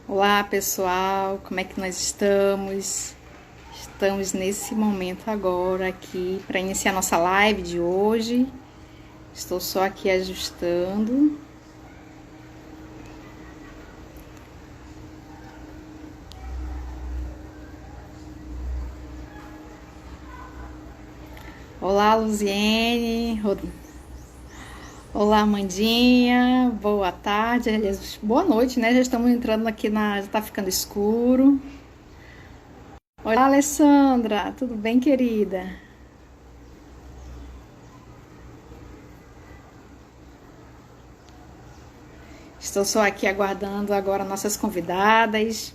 Olá pessoal, como é que nós estamos? Estamos nesse momento agora aqui para iniciar nossa live de hoje. Estou só aqui ajustando. Olá Luziene, olá Amandinha, boa tarde, aliás, boa noite, né? Já estamos entrando aqui já está ficando escuro. Olá Alessandra, tudo bem, querida? Estou só aqui aguardando agora nossas convidadas.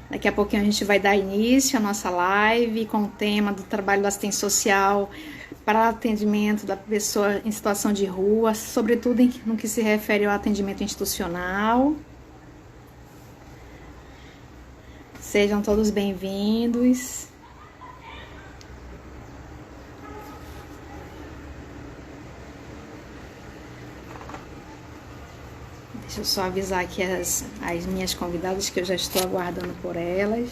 Daqui a pouquinho a gente vai dar início à nossa live com o tema do trabalho do assistente social para atendimento da pessoa em situação de rua, sobretudo no que se refere ao atendimento institucional. Sejam todos bem-vindos. Deixa eu só avisar aqui as minhas convidadas que eu já estou aguardando por elas.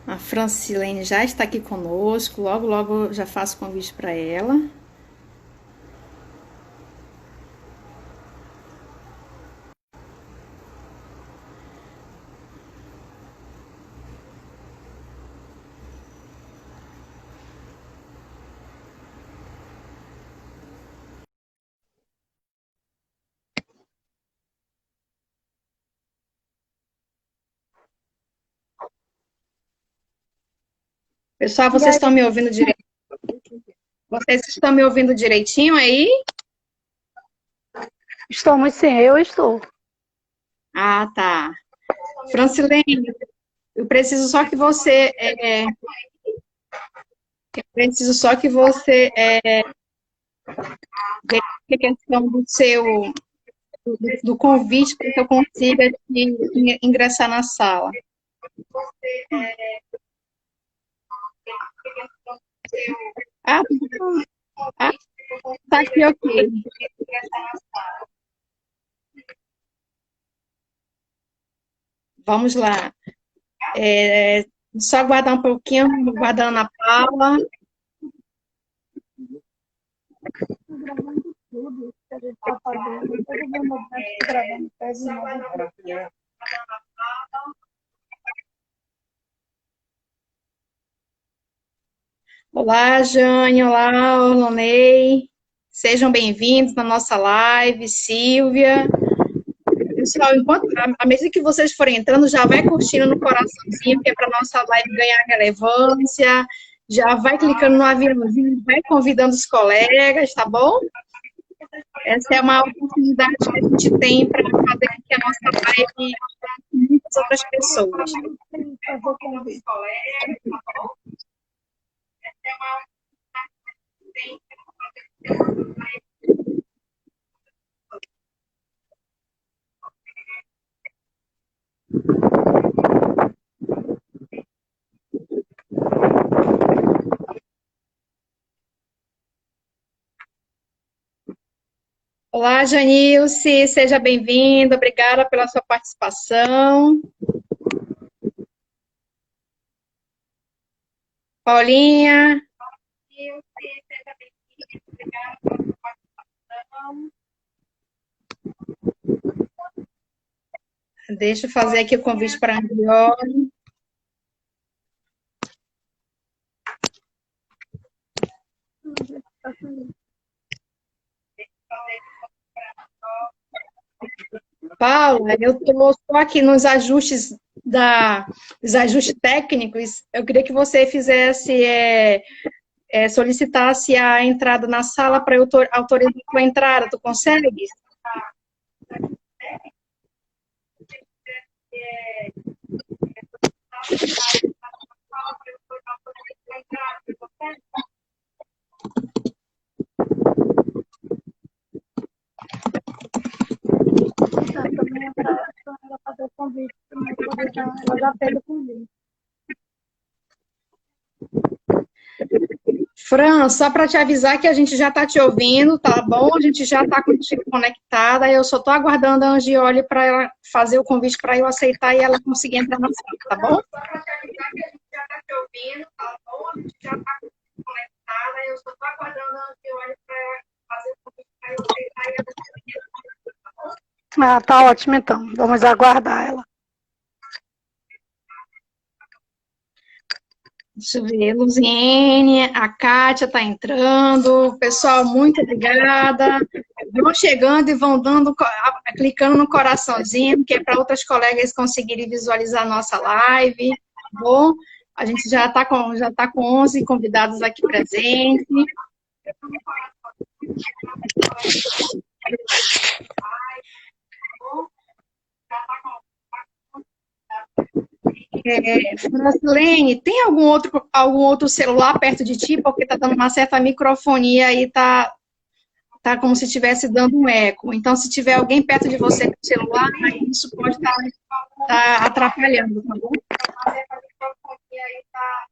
A Francilene já está aqui conosco, logo, logo já faço convite para ela. Pessoal, E vocês aí, estão me ouvindo direito? Vocês estão me ouvindo direitinho aí? estamos sim, eu estou. Ah, tá. Francilene, eu preciso só que você, eu preciso só que você verifique a questão do convite para que eu consiga ingressar na sala. Ah, ah, tá aqui, ok. Vamos lá. Só aguardar um pouquinho, aguardando a Paula. Gravando tudo que a gente está fazendo, todo mundo gravando, pede novo. Olá, Jane, olá, Orlonei. Sejam bem-vindos na nossa live, Silvia. Pessoal, à medida que vocês forem entrando, já vai curtindo no coraçãozinho, que é para nossa live ganhar relevância. Já vai clicando no aviãozinho, vai convidando os colegas, tá bom? Essa é uma oportunidade que a gente tem para fazer com que a nossa live com muitas outras pessoas. Fazer convite. Olá, Janilce, seja bem-vinda, obrigada pela sua participação. Paulinha. Deixa eu fazer aqui o convite para a Andrioli. Paula, eu estou só aqui nos ajustes os ajustes técnicos. Eu queria que você fizesse, solicitasse a entrada na sala para eu autorizar a tua entrada. Tu consegue? Também é para ela fazer o convite para poder ela já fez o convite. Fran, só para te avisar que a gente já está te ouvindo, tá bom? A gente já está contigo conectada. Eu só estou aguardando a Angiole para ela fazer o convite para eu aceitar e ela conseguir entrar na sala, tá bom? Só para te avisar que a gente já está te ouvindo, tá bom? A gente já está contigo conectada. Eu só estou aguardando a Angiole para ela fazer o convite para eu aceitar e ela conseguir entrar, tá bom? Ah, tá ótimo então. Vamos aguardar ela. Deixa eu ver, Luziene, a Kátia está entrando. Pessoal, muito obrigada. Vão chegando e vão dando, clicando no coraçãozinho, que é para outras colegas conseguirem visualizar a nossa live. Tá bom? A gente já tá com 11 convidados aqui presentes. Marcelene, tem algum outro celular perto de ti? Porque tá dando uma certa microfonia e tá como se estivesse dando um eco. Então, se tiver alguém perto de você com o celular, isso pode estar atrapalhando, tá bom? Uma certa microfonia aí tá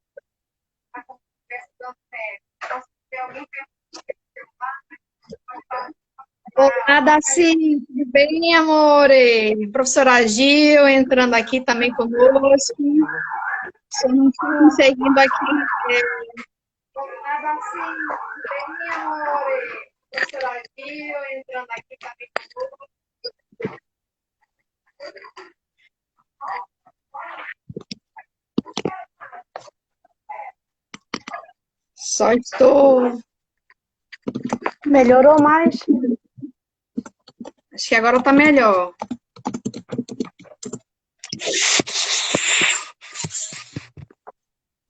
como se estivesse dando um eco. Então, se tiver alguém perto de você com o celular, pode estar. Olá, Daci, tudo bem, amore? Professora Gil entrando aqui também conosco. Só não estou conseguindo aqui. Olá, Daci, tudo bem, amore? Professora Gil entrando aqui também conosco. Só estou. Melhorou mais? Acho que agora está melhor.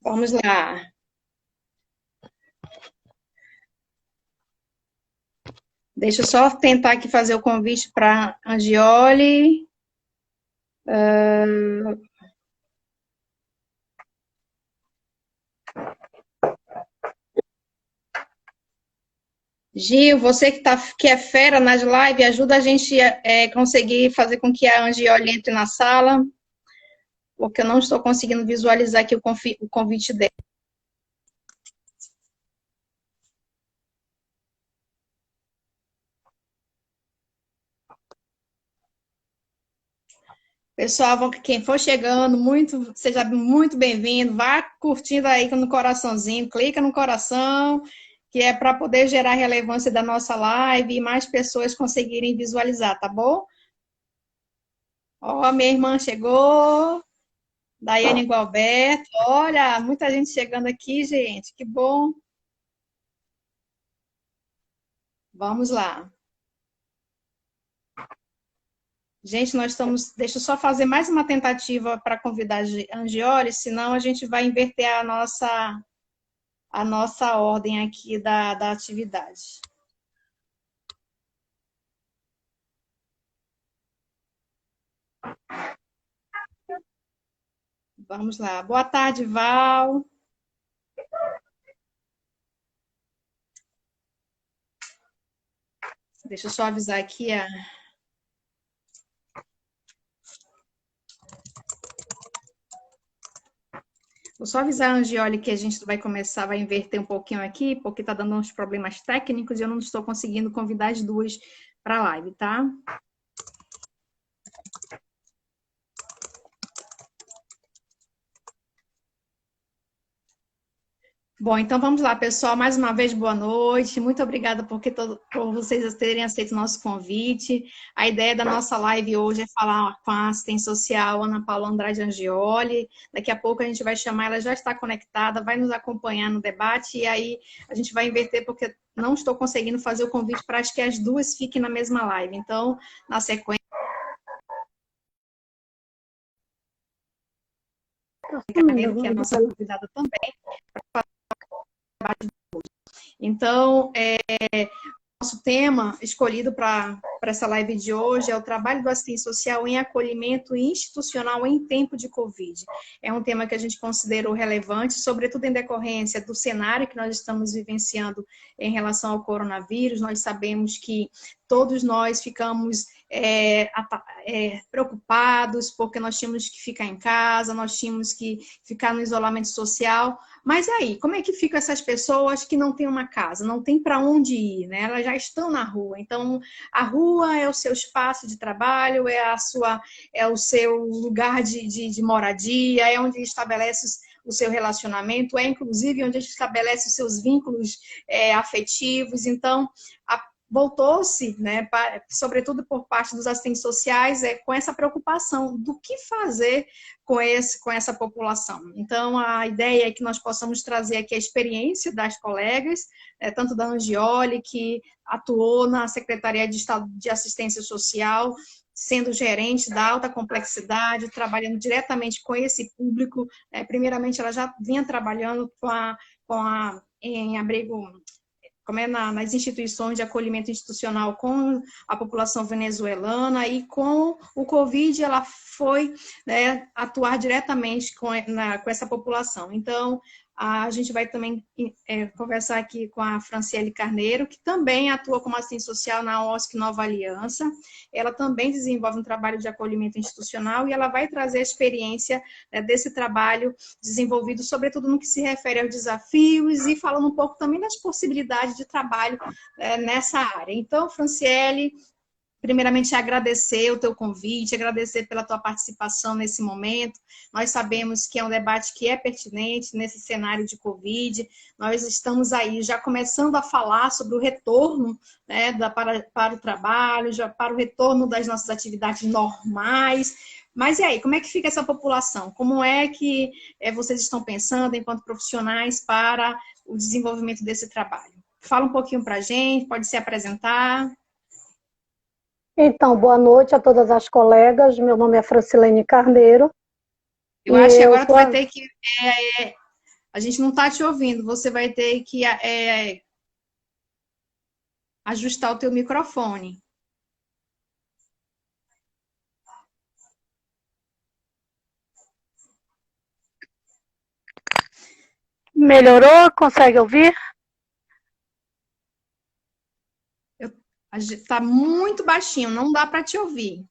Vamos lá. Deixa eu só tentar aqui fazer o convite para a Angiole. Gil, você que é fera nas lives, ajuda a gente a conseguir fazer com que a Angiole entre na sala, porque eu não estou conseguindo visualizar aqui o convite dela. Pessoal, quem for chegando, seja muito bem-vindo. Vá curtindo aí no coraçãozinho, clica no coração, que é para poder gerar relevância da nossa live e mais pessoas conseguirem visualizar, tá bom? Ó, minha irmã chegou, Daiane Gualberto. Olha, muita gente chegando aqui, gente, que bom. Vamos lá. Gente, nós estamos. Deixa eu só fazer mais uma tentativa para convidar a Angiole, senão a gente vai inverter a nossa ordem aqui da atividade. Vamos lá. Boa tarde, Val. Deixa eu só avisar aqui a. Vou só avisar a Angiole que a gente vai inverter um pouquinho aqui, porque está dando uns problemas técnicos e eu não estou conseguindo convidar as duas para a live, tá? Bom, então vamos lá, pessoal. Mais uma vez, boa noite. Muito obrigada por vocês terem aceito o nosso convite. A ideia da nossa live hoje é falar com a assistente social Ana Paula Andrade Angioli. Daqui a pouco a gente vai chamar, ela já está conectada, vai nos acompanhar no debate e aí a gente vai inverter, porque não estou conseguindo fazer o convite para que as duas fiquem na mesma live. Então, na sequência, que é a nossa convidada também, então, nosso tema escolhido para essa live de hoje é o trabalho do assistente social em acolhimento institucional em tempo de Covid. É um tema que a gente considerou relevante, sobretudo em decorrência do cenário que nós estamos vivenciando em relação ao coronavírus. Nós sabemos que todos nós ficamos preocupados, porque nós tínhamos que ficar em casa, nós tínhamos que ficar no isolamento social. Mas e aí, como é que ficam essas pessoas que não têm uma casa, não têm para onde ir, né? Elas já estão na rua. Então, a rua é o seu espaço de trabalho, é o seu lugar de moradia, é onde estabelece o seu relacionamento, é inclusive onde estabelece os seus vínculos afetivos. Então, voltou-se, né, sobretudo por parte dos assistentes sociais, com essa preocupação do que fazer com essa população. Então, a ideia é que nós possamos trazer aqui a experiência das colegas, tanto da Angioli, que atuou na Secretaria de Estado de Assistência Social, sendo gerente da alta complexidade, trabalhando diretamente com esse público. Primeiramente, ela já vinha trabalhando em abrigo, nas instituições de acolhimento institucional com a população venezuelana, e com o Covid ela foi, né, atuar diretamente com essa população. Então, a gente vai também conversar aqui com a Franciele Carneiro, que também atua como assistente social na OSC Nova Aliança. Ela também desenvolve um trabalho de acolhimento institucional e ela vai trazer a experiência, né, desse trabalho desenvolvido, sobretudo no que se refere aos desafios, e falando um pouco também das possibilidades de trabalho nessa área. Então, Franciele, primeiramente agradecer o teu convite, agradecer pela tua participação nesse momento. Nós sabemos que é um debate que é pertinente nesse cenário de Covid. Nós estamos aí já começando a falar sobre o retorno, né, para o trabalho, já para o retorno das nossas atividades normais. Mas e aí, como é que fica essa população? Como é que vocês estão pensando, enquanto profissionais, para o desenvolvimento desse trabalho? Fala um pouquinho para a gente, pode se apresentar. Então, boa noite a todas as colegas. Meu nome é Francilene Carneiro. Eu acho que agora tu vai ter que... a gente não está te ouvindo. Você vai ter que ajustar o teu microfone. Melhorou? Consegue ouvir? Está muito baixinho, não dá para te ouvir.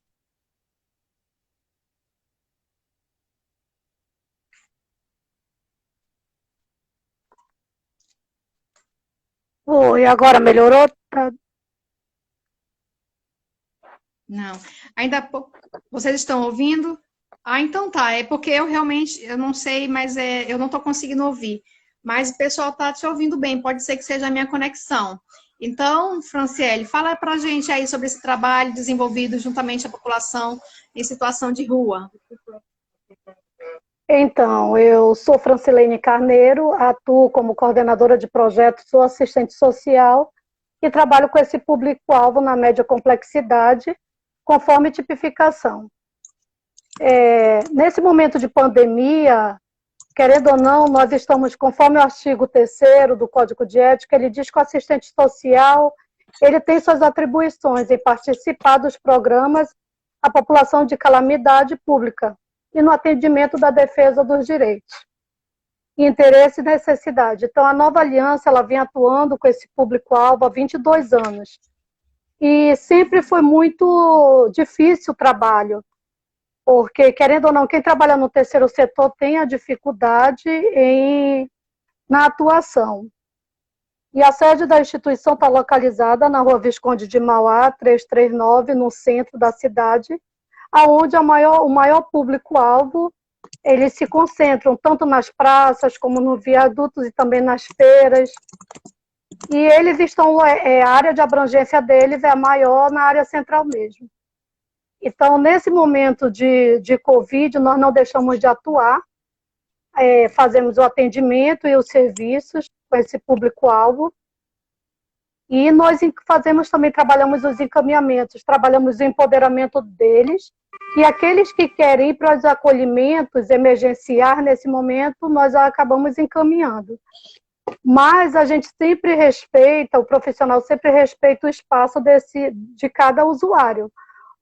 E agora melhorou? Tá. Não. Ainda pouco. Vocês estão ouvindo? Ah, então tá. É porque eu realmente, eu não sei, mas eu não estou conseguindo ouvir. Mas o pessoal está te ouvindo bem. Pode ser que seja a minha conexão. Então, Franciele, fala para a gente aí sobre esse trabalho desenvolvido juntamente à população em situação de rua. Então, eu sou Francilene Carneiro, atuo como coordenadora de projetos, sou assistente social e trabalho com esse público-alvo na média complexidade, conforme tipificação. Nesse momento de pandemia, querendo ou não, nós estamos, conforme o artigo 3º do Código de Ética, ele diz que o assistente social, ele tem suas atribuições em participar dos programas à população de calamidade pública e no atendimento da defesa dos direitos, interesse e necessidade. Então, a Nova Aliança, ela vem atuando com esse público-alvo há 22 anos. E sempre foi muito difícil o trabalho, porque, querendo ou não, quem trabalha no terceiro setor tem a dificuldade na atuação. E a sede da instituição está localizada na Rua Visconde de Mauá, 339, no centro da cidade, onde o maior público-alvo, eles se concentram tanto nas praças, como no viadutos e também nas feiras. E eles estão, a área de abrangência deles é a maior na área central mesmo. Então, nesse momento de Covid, nós não deixamos de atuar, fazemos o atendimento e os serviços com esse público-alvo, e nós trabalhamos os encaminhamentos, trabalhamos o empoderamento deles, e aqueles que querem ir para os acolhimentos, emergenciar nesse momento, nós acabamos encaminhando. Mas a gente sempre respeita, o profissional sempre respeita o espaço de cada usuário.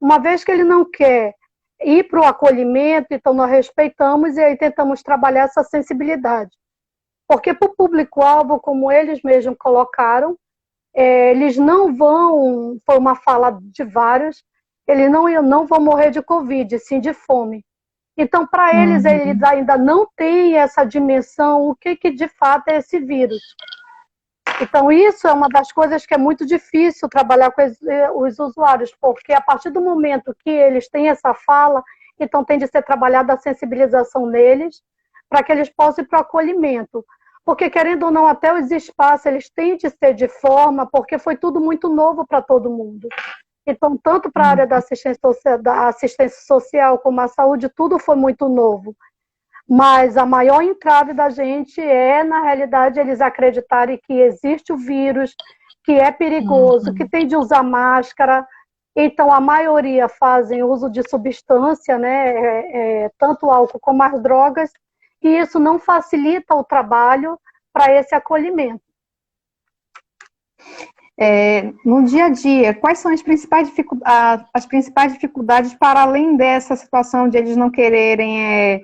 Uma vez que ele não quer ir para o acolhimento, então nós respeitamos e aí tentamos trabalhar essa sensibilidade. Porque para o público-alvo, como eles mesmos colocaram, eles não vão, foi uma fala de vários, eles não vão morrer de Covid, sim de fome. Então, para eles ainda não têm essa dimensão, o que de fato é esse vírus. Então, isso é uma das coisas que é muito difícil trabalhar com os usuários, porque a partir do momento que eles têm essa fala, então tem de ser trabalhada a sensibilização neles, para que eles possam ir para o acolhimento. Porque, querendo ou não, até os espaços, eles têm de ser de forma, porque foi tudo muito novo para todo mundo. Então, tanto para a área da assistência social como a saúde, tudo foi muito novo. Mas a maior entrave da gente é, na realidade, eles acreditarem que existe o vírus, que é perigoso, que tem de usar máscara. Então, a maioria fazem uso de substância, né, tanto álcool como as drogas, e isso não facilita o trabalho para esse acolhimento. No dia a dia, quais são as principais dificuldades para além dessa situação de eles não quererem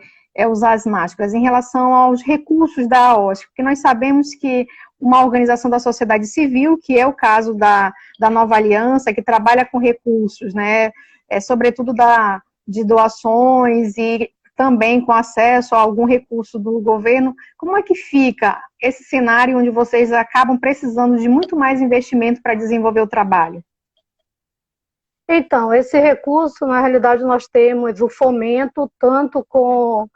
usar as máscaras, em relação aos recursos da AOSC? Porque nós sabemos que uma organização da sociedade civil, que é o caso da Nova Aliança, que trabalha com recursos, né, sobretudo de doações e também com acesso a algum recurso do governo, como é que fica esse cenário onde vocês acabam precisando de muito mais investimento para desenvolver o trabalho? Então, esse recurso, na realidade, nós temos o fomento, tanto com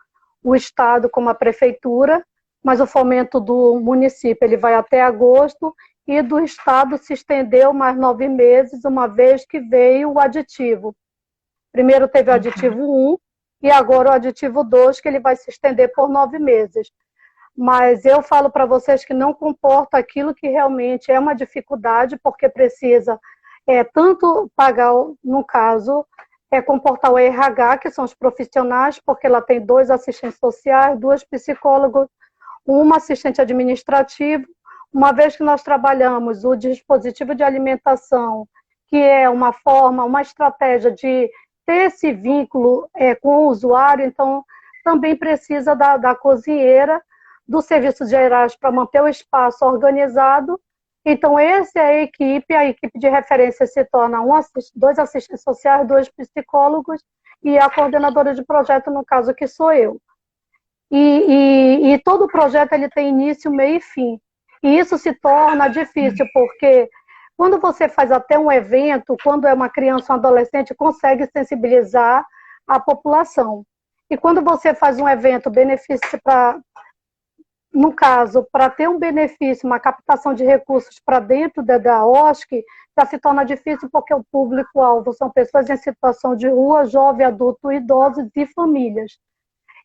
o Estado como a Prefeitura, mas o fomento do município ele vai até agosto, e do Estado se estendeu mais 9 meses, uma vez que veio o aditivo. Primeiro teve o aditivo 1, e agora o aditivo 2, que ele vai se estender por 9 meses. Mas eu falo para vocês que não comporta aquilo que realmente é uma dificuldade, porque precisa tanto pagar, no caso, comportar o RH, que são os profissionais, porque ela tem 2 assistentes sociais, 2 psicólogos, uma assistente administrativo. Uma vez que nós trabalhamos o dispositivo de alimentação, que é uma forma, uma estratégia de ter esse vínculo com o usuário, então também precisa da cozinheira, dos serviços gerais para manter o espaço organizado. Então, essa é a equipe de referência se torna 2 assistentes sociais, 2 psicólogos e a coordenadora de projeto, no caso, que sou eu. E todo projeto ele tem início, meio e fim. E isso se torna difícil, porque quando você faz até um evento, quando é uma criança ou um adolescente, consegue sensibilizar a população. E quando você faz um evento, benefício no caso, para ter um benefício, uma captação de recursos para dentro da OSC, já se torna difícil porque o público-alvo são pessoas em situação de rua, jovem, adulto, idosos e famílias.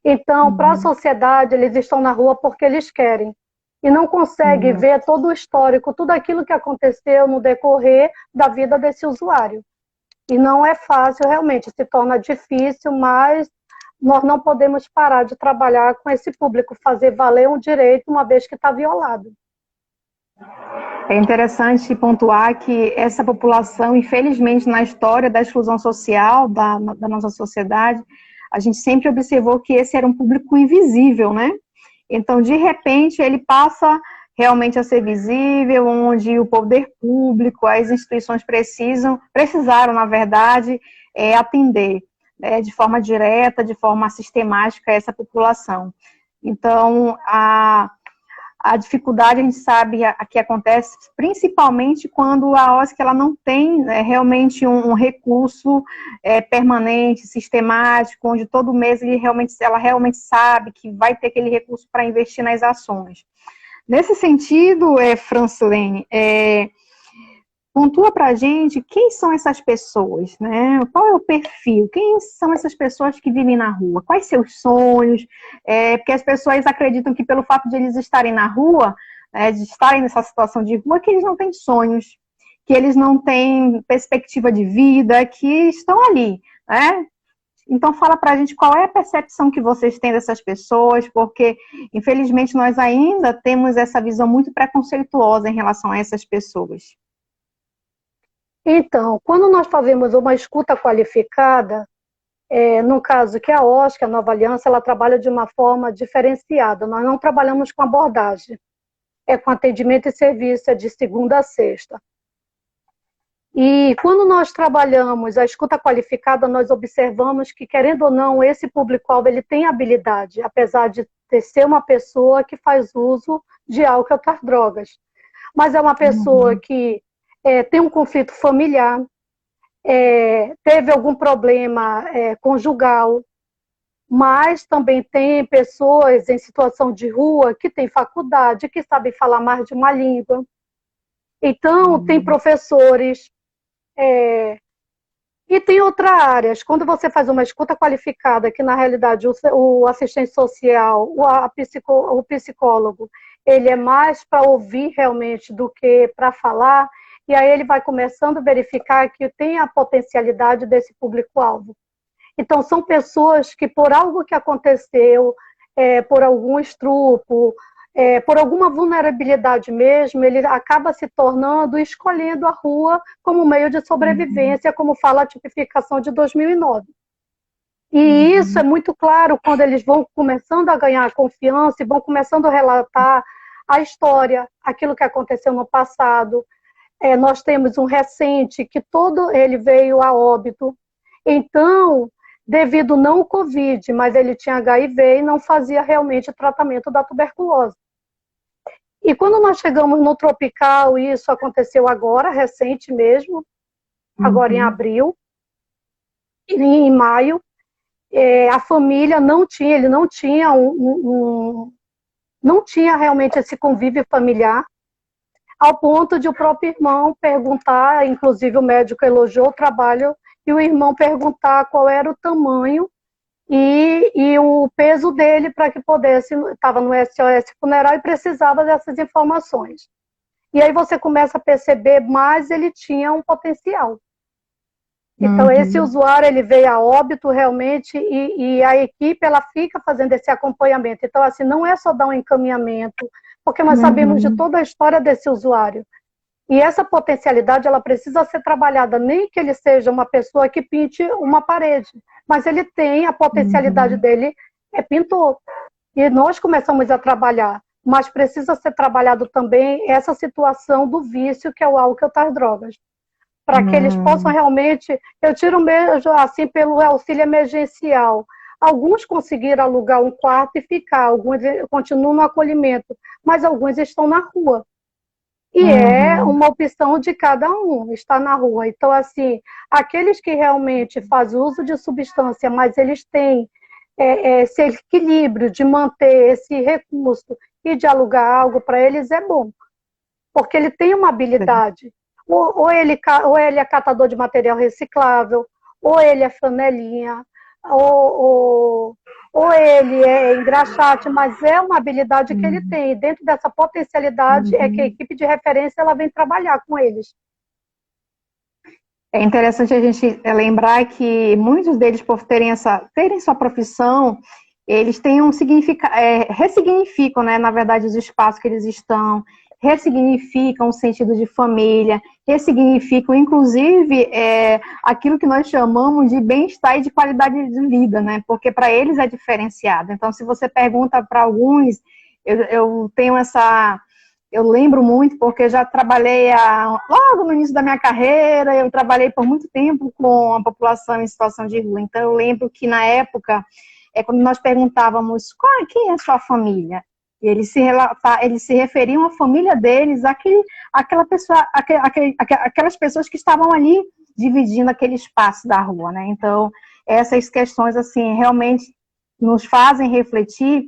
Então, para a sociedade, eles estão na rua porque eles querem. E não conseguem ver todo o histórico, tudo aquilo que aconteceu no decorrer da vida desse usuário. E não é fácil, realmente, se torna difícil, mas nós não podemos parar de trabalhar com esse público, fazer valer um direito uma vez que está violado. É interessante pontuar que essa população, infelizmente, na história da exclusão social da nossa sociedade, a gente sempre observou que esse era um público invisível, né? Então, de repente, ele passa realmente a ser visível, onde o poder público, as instituições precisaram, na verdade, atender de forma direta, de forma sistemática essa população. Então, a dificuldade, a gente sabe, que acontece principalmente quando a OSC ela não tem realmente um recurso permanente, sistemático, onde todo mês ela realmente sabe que vai ter aquele recurso para investir nas ações. Nesse sentido, Francilene, pontua para a gente quem são essas pessoas, né? Qual é o perfil? Quem são essas pessoas que vivem na rua? Quais seus sonhos? Porque as pessoas acreditam que pelo fato de eles estarem na rua, de estarem nessa situação de rua, que eles não têm sonhos, que eles não têm perspectiva de vida, que estão ali, né? Então fala para a gente qual é a percepção que vocês têm dessas pessoas, porque infelizmente nós ainda temos essa visão muito preconceituosa em relação a essas pessoas. Então, quando nós fazemos uma escuta qualificada, no caso que a OSC, a Nova Aliança, ela trabalha de uma forma diferenciada. Nós não trabalhamos com abordagem, com atendimento e serviço, de segunda a sexta. E quando nós trabalhamos a escuta qualificada, nós observamos que, querendo ou não, esse público-alvo ele tem habilidade, apesar de ser uma pessoa que faz uso de álcool e outras drogas. Mas é uma pessoa que tem um conflito familiar, teve algum problema conjugal, mas também tem pessoas em situação de rua que têm faculdade, que sabem falar mais de uma língua. Então, tem professores, e tem outras áreas. Quando você faz uma escuta qualificada, que na realidade o assistente social, o psicólogo, ele é mais para ouvir realmente do que para falar, e aí ele vai começando a verificar que tem a potencialidade desse público-alvo. Então, são pessoas que, por algo que aconteceu, por algum estrupo, por alguma vulnerabilidade mesmo, ele acaba se tornando, escolhendo a rua como meio de sobrevivência, como fala a tipificação de 2009. E isso é muito claro quando eles vão começando a ganhar confiança e vão começando a relatar a história, aquilo que aconteceu no passado. Nós temos um recente que todo ele veio a óbito. Então, devido não ao Covid, mas ele tinha HIV e não fazia realmente o tratamento da tuberculose. E quando nós chegamos no tropical, e isso aconteceu agora, recente mesmo, agora em abril, e em maio, a família não tinha, ele não tinha não tinha realmente esse convívio familiar, ao ponto de o próprio irmão perguntar, inclusive o médico elogiou o trabalho, e o irmão perguntar qual era o tamanho e o peso dele para que pudesse, estava no SOS funeral e precisava dessas informações. E aí você começa a perceber, mas ele tinha um potencial. Então, esse usuário, ele veio a óbito realmente e a equipe, ela fica fazendo esse acompanhamento. Então, assim, não é só dar um encaminhamento, porque nós sabemos de toda a história desse usuário. E essa potencialidade, ela precisa ser trabalhada, nem que ele seja uma pessoa que pinte uma parede, mas ele tem a potencialidade dele, é pintor. E nós começamos a trabalhar, mas precisa ser trabalhado também essa situação do vício, que é o álcool e outras drogas. Para que eles possam realmente, eu tiro mesmo assim pelo auxílio emergencial. Alguns conseguiram alugar um quarto e ficar, alguns continuam no acolhimento, mas alguns estão na rua. E é uma opção de cada um, estar na rua. Então, assim, aqueles que realmente fazem uso de substância, mas eles têm esse equilíbrio de manter esse recurso e de alugar algo para eles, é bom. Porque ele tem uma habilidade. Ou ele é catador de material reciclável, ou ele é flanelinha, ou ele é engraxate, mas é uma habilidade que ele tem. E dentro dessa potencialidade é que a equipe de referência ela vem trabalhar com eles. É interessante a gente lembrar que muitos deles, por terem sua profissão, eles têm ressignificam, né, na verdade, os espaços que eles estão, ressignificam o sentido de família, ressignificam, inclusive, aquilo que nós chamamos de bem-estar e de qualidade de vida, né? Porque para eles é diferenciado. Então, se você pergunta para alguns, eu tenho eu lembro muito, porque já trabalhei logo no início da minha carreira, eu trabalhei por muito tempo com a população em situação de rua. Então, eu lembro que na época, quando nós perguntávamos quem é a sua família, eles se referiam à família deles, aquelas pessoas que estavam ali dividindo aquele espaço da rua, né? Então, essas questões, assim, realmente nos fazem refletir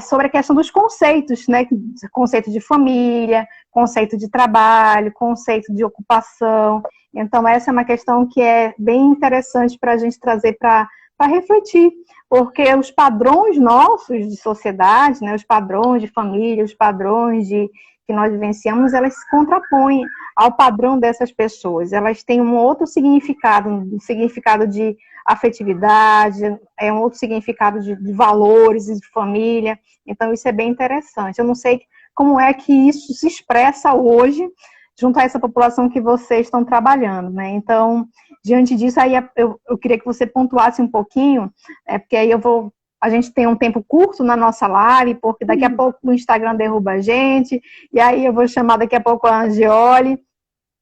sobre a questão dos conceitos, né? Conceito de família, conceito de trabalho, conceito de ocupação. Então, essa é uma questão que é bem interessante para a gente trazer para refletir, porque os padrões nossos de sociedade, né, os padrões de família, os padrões que nós vivenciamos, elas se contrapõem ao padrão dessas pessoas. Elas têm um outro significado, um significado de afetividade, um outro significado de valores e de família. Então, isso é bem interessante. Eu não sei como é que isso se expressa hoje junto a essa população que vocês estão trabalhando, né? Então, diante disso, aí eu queria que você pontuasse um pouquinho, porque aí a gente tem um tempo curto na nossa live, porque daqui a pouco o Instagram derruba a gente, e aí eu vou chamar daqui a pouco a Angiole,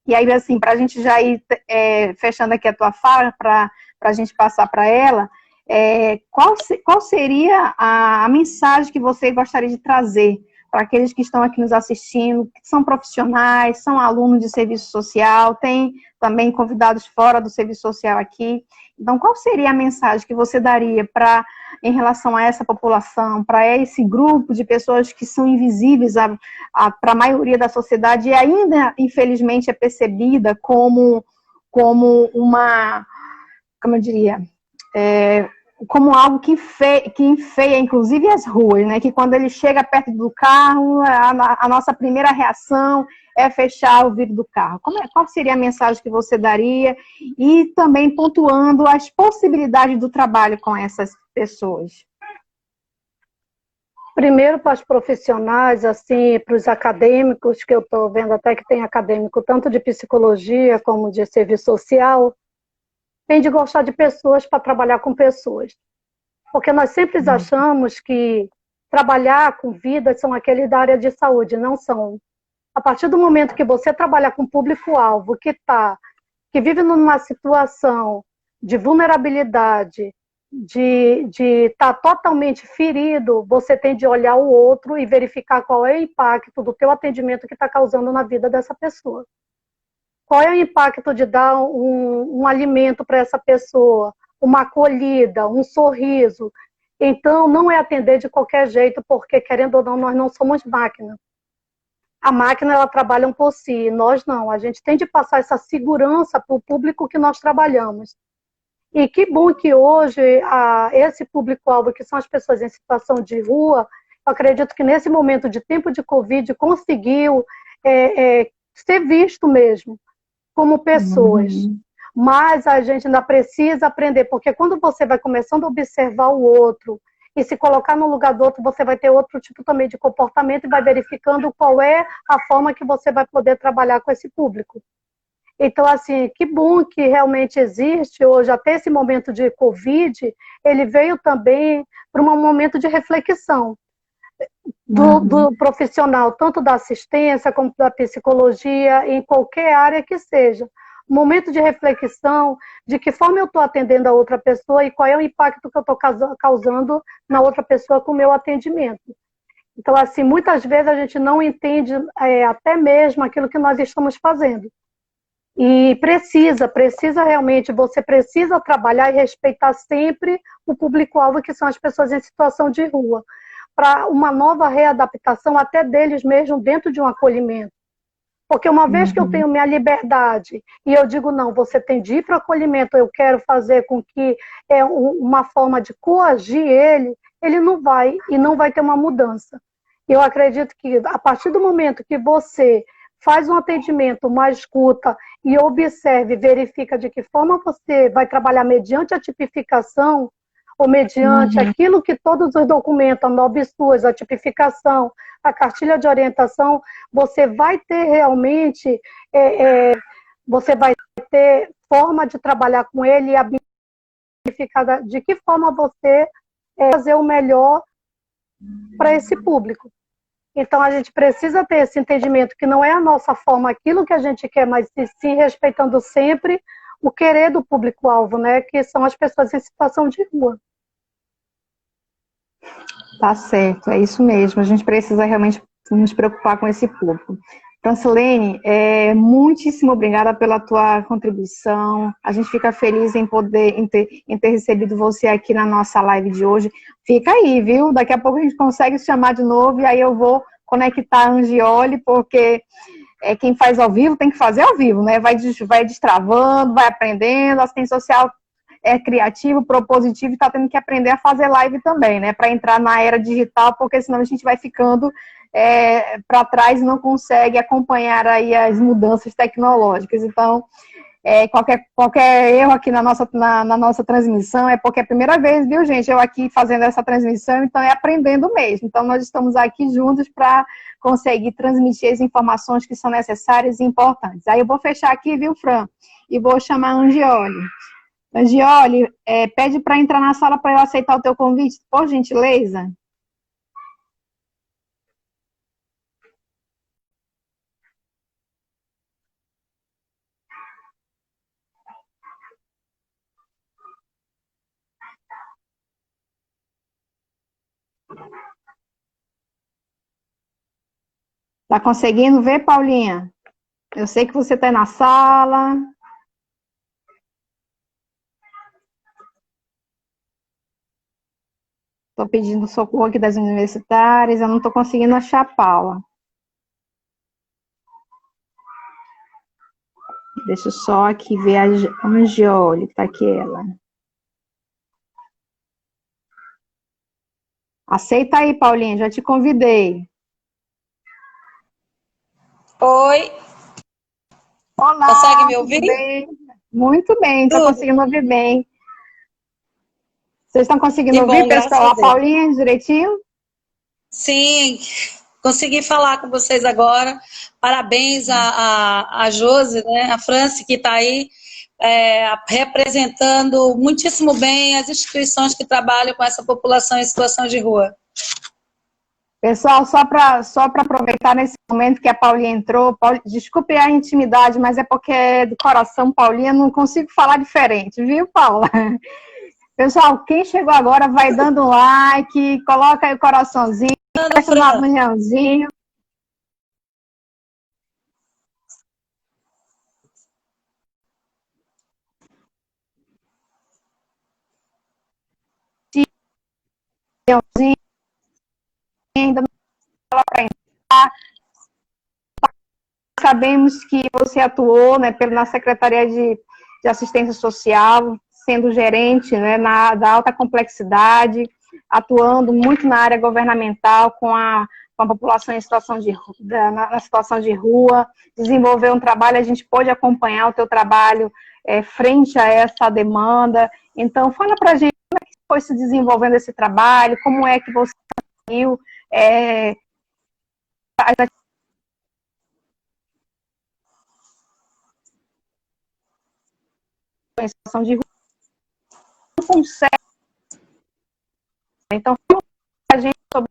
E aí, assim, para a gente já ir fechando aqui a tua fala, para a gente passar para ela, qual seria a mensagem que você gostaria de trazer para aqueles que estão aqui nos assistindo, que são profissionais, são alunos de serviço social, tem também convidados fora do serviço social aqui. Então, qual seria a mensagem que você daria em relação a essa população, para esse grupo de pessoas que são invisíveis para a maioria da sociedade e ainda, infelizmente, é percebida como uma, como eu diria, como algo que enfeia, inclusive, as ruas, né? Que quando ele chega perto do carro, a nossa primeira reação é fechar o vidro do carro. Qual seria a mensagem que você daria? E também pontuando as possibilidades do trabalho com essas pessoas. Primeiro, para os profissionais, assim, para os acadêmicos, que eu estou vendo até que tem acadêmico tanto de psicologia como de serviço social, tem de gostar de pessoas para trabalhar com pessoas. Porque nós sempre achamos que trabalhar com vidas são aqueles da área de saúde, não são. A partir do momento que você trabalha com público-alvo que vive numa situação de vulnerabilidade, de estar totalmente ferido, você tem de olhar o outro e verificar qual é o impacto do teu atendimento que está causando na vida dessa pessoa. Qual é o impacto de dar um alimento para essa pessoa, uma acolhida, um sorriso. Então, não é atender de qualquer jeito, porque, querendo ou não, nós não somos máquina. A máquina, ela trabalha por si, nós não. A gente tem de passar essa segurança para o público que nós trabalhamos. E que bom que hoje esse público-alvo, que são as pessoas em situação de rua, eu acredito que nesse momento de tempo de Covid conseguiu ser visto mesmo como pessoas. Mas a gente ainda precisa aprender, porque quando você vai começando a observar o outro e se colocar no lugar do outro, você vai ter outro tipo também de comportamento e vai verificando qual é a forma que você vai poder trabalhar com esse público. Então, assim, que bom que realmente existe hoje, até esse momento de Covid, ele veio também para um momento de reflexão do profissional, tanto da assistência como da psicologia, em qualquer área que seja. Um momento de reflexão de que forma eu estou atendendo a outra pessoa e qual é o impacto que eu estou causando na outra pessoa com o meu atendimento. Então, assim, muitas vezes a gente não entende até mesmo aquilo que nós estamos fazendo. E precisa realmente, você precisa trabalhar e respeitar sempre o público-alvo, que são as pessoas em situação de rua, para uma nova readaptação até deles mesmo dentro de um acolhimento. Porque uma vez que eu tenho minha liberdade e eu digo, não, você tem de ir para o acolhimento, eu quero fazer com que uma forma de coagir ele não vai, e não vai ter uma mudança. Eu acredito que a partir do momento que você faz um atendimento, uma escuta e observe, verifica de que forma você vai trabalhar mediante a tipificação, ou mediante aquilo que todos os documentos, a NOBSUS, a tipificação, a cartilha de orientação, você vai ter realmente, você vai ter forma de trabalhar com ele e de que forma você fazer o melhor para esse público. Então, a gente precisa ter esse entendimento que não é a nossa forma, aquilo que a gente quer, mas sim respeitando sempre o querer do público-alvo, né? Que são as pessoas em situação de rua. Tá certo, é isso mesmo. A gente precisa realmente nos preocupar com esse público. Francilene, muitíssimo obrigada pela tua contribuição. A gente fica feliz em ter recebido você aqui na nossa live de hoje. Fica aí, viu? Daqui a pouco a gente consegue se chamar de novo e aí eu vou conectar a Angiole, porque quem faz ao vivo tem que fazer ao vivo, né? Vai destravando, vai aprendendo. A assistente social é criativo, propositivo e está tendo que aprender a fazer live também, né? Para entrar na era digital, porque senão a gente vai ficando para trás e não consegue acompanhar aí as mudanças tecnológicas. Então, qualquer erro aqui na nossa transmissão é porque é a primeira vez, viu, gente? Eu aqui fazendo essa transmissão, então é aprendendo mesmo. Então, nós estamos aqui juntos para conseguir transmitir as informações que são necessárias e importantes. Aí eu vou fechar aqui, viu, Fran? E vou chamar a Angiole. Angiole, pede para entrar na sala para eu aceitar o teu convite, por gentileza. Tá conseguindo ver, Paulinha? Eu sei que você está na sala. Estou pedindo socorro aqui das universitárias, eu não estou conseguindo achar a Paula. Deixa eu só aqui ver a Angioli, tá aqui ela. Aceita aí, Paulinha, já te convidei. Oi. Olá, Consegue me ouvir? tudo bem? Muito bem, estou conseguindo ouvir bem. Vocês estão conseguindo Que ouvir, bom, graças pessoal? a A Deus. Paulinha direitinho? Sim, consegui falar com vocês agora. Parabéns a Josi, né, a Franci, que está aí representando muitíssimo bem as instituições que trabalham com essa população em situação de rua. Pessoal, só para aproveitar nesse momento que a Paulinha entrou, desculpe a intimidade, mas é porque é do coração, Paulinha, não consigo falar diferente, viu, Paula? Pessoal, quem chegou agora vai dando um like, coloca aí o coraçãozinho, fecha o aviãozinho. Ainda não para entrar. Sabemos que você atuou, né, na Secretaria de Assistência Social, sendo gerente, né, da alta complexidade, atuando muito na área governamental com a população em situação na situação de rua, desenvolver um trabalho, a gente pôde acompanhar o teu trabalho frente a essa demanda. Então, fala para a gente como é que foi se desenvolvendo esse trabalho, como é que você viu em situação de rua, não consegue. Então, fala para a gente sobre.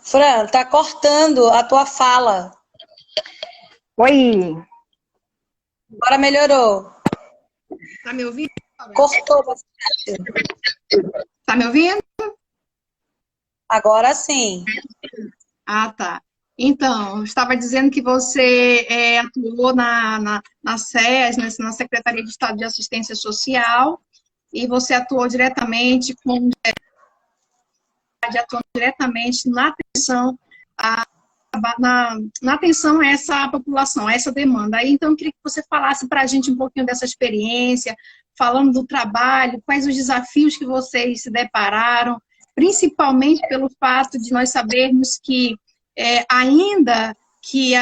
Fran, tá cortando a tua fala. Oi. Agora melhorou. Tá me ouvindo? Cortou bastante. Tá me ouvindo? Agora sim. Ah, tá. Então, eu estava dizendo que você atuou na SES, na Secretaria de Estado de Assistência Social, e você atuou diretamente atuando diretamente na atenção na atenção a essa população, a essa demanda. Aí, então, eu queria que você falasse para a gente um pouquinho dessa experiência, falando do trabalho, quais os desafios que vocês se depararam, principalmente pelo fato de nós sabermos que ainda que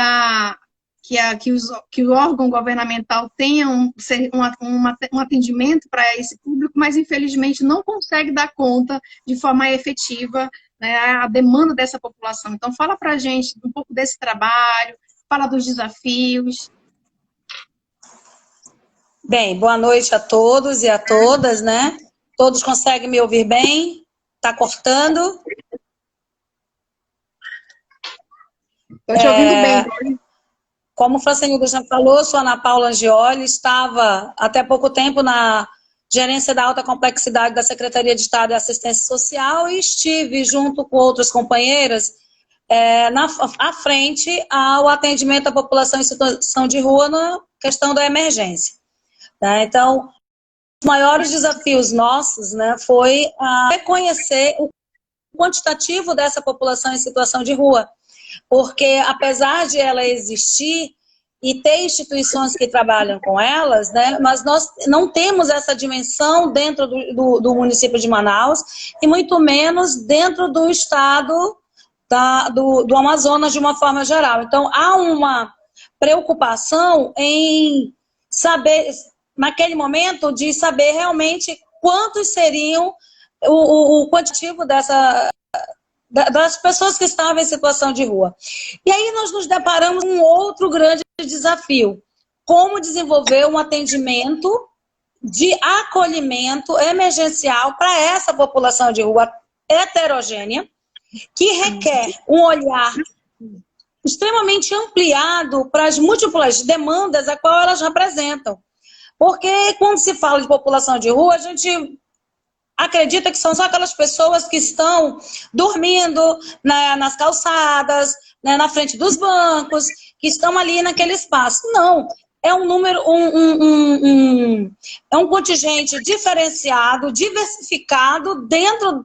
o órgão governamental tenha um atendimento para esse público, mas infelizmente não consegue dar conta de forma efetiva, né, a demanda dessa população. Então, fala para a gente um pouco desse trabalho, fala dos desafios. Bem, boa noite a todos e a todas, né? Todos conseguem me ouvir bem? Tá cortando? Estou te ouvindo bem. Como o Francenildo já falou, sou Ana Paula Angioli, estava até pouco tempo na gerência da alta complexidade da Secretaria de Estado de Assistência Social e estive, junto com outras companheiras, à frente ao atendimento à população em situação de rua na questão da emergência. Tá? Então, os maiores desafios nossos, né, foi reconhecer o quantitativo dessa população em situação de rua, porque apesar de ela existir e ter instituições que trabalham com elas, né, mas nós não temos essa dimensão dentro do município de Manaus e muito menos dentro do estado do Amazonas de uma forma geral. Então, há uma preocupação em saber, naquele momento, de saber realmente quantos seriam o quantitativo das pessoas que estavam em situação de rua. E aí nós nos deparamos com um outro grande desafio: como desenvolver um atendimento de acolhimento emergencial para essa população de rua heterogênea, que requer um olhar extremamente ampliado para as múltiplas demandas a qual elas representam. Porque quando se fala de população de rua, a gente acredita que são só aquelas pessoas que estão dormindo nas calçadas, né, na frente dos bancos, que estão ali naquele espaço. Não, é um número, é um contingente diferenciado, diversificado dentro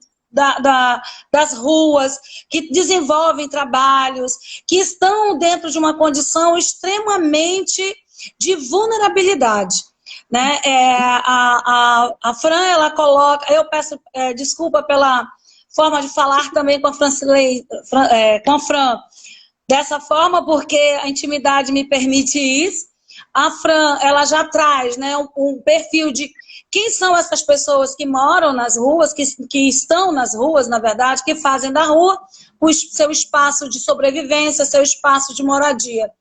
das ruas, que desenvolvem trabalhos, que estão dentro de uma condição extremamente de vulnerabilidade. Né? A Fran, ela coloca, eu peço desculpa pela forma de falar também com a com a Fran, dessa forma, porque a intimidade me permite isso. A Fran, ela já traz, né, um perfil de quem são essas pessoas que moram nas ruas, que estão nas ruas, na verdade, que fazem da rua o seu espaço de sobrevivência, seu espaço de moradia.